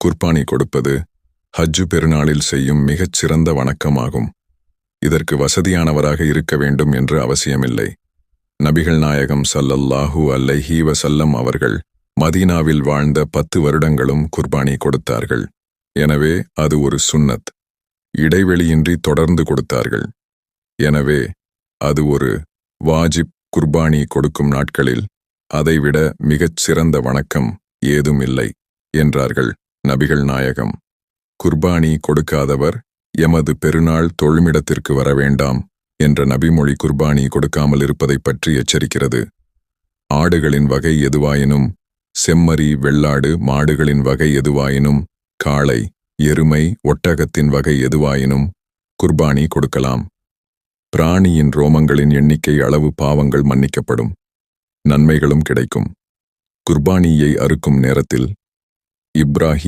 குர்பானி கொடுப்பது ஹஜ்ஜு பெருநாளில் செய்யும் மிகச் சிறந்த வணக்கமாகும். இதற்கு வசதியானவராக இருக்க வேண்டும் என்று அவசியமில்லை. நபிகள் நாயகம் ஸல்லல்லாஹு அலைஹி வஸல்லம் அவர்கள் மதீனாவில் வாழ்ந்த 10 வருடங்களும் குர்பானி கொடுத்தார்கள். எனவே அது ஒரு சுன்னத். இடைவெளியின்றி தொடர்ந்து கொடுத்தார்கள். எனவே அது ஒரு வாஜிப். குர்பானி கொடுக்கும் நாட்களில் அதைவிட மிகச் சிறந்த வணக்கம் ஏதும் இல்லை என்றார்கள் நபிகள் நாயகம். குர்பானி கொடுக்காதவர் எமது பெருநாள் தொழுமிடத்திற்கு வர வேண்டாம் என்ற நபிமொழி குர்பானி கொடுக்காமல் இருப்பதைப் பற்றி எச்சரிக்கிறது. ஆடுகளின் வகை எதுவாயினும், செம்மறி, வெள்ளாடு, மாடுகளின் வகை எதுவாயினும், காளை, எருமை, ஒட்டகத்தின் வகை எதுவாயினும் குர்பானி கொடுக்கலாம். பிராணியின் ரோமங்களின் எண்ணிக்கை அளவு பாவங்கள் மன்னிக்கப்படும், நன்மைகளும் கிடைக்கும். குர்பானியை அறுக்கும் நேரத்தில் இப்ராஹீம்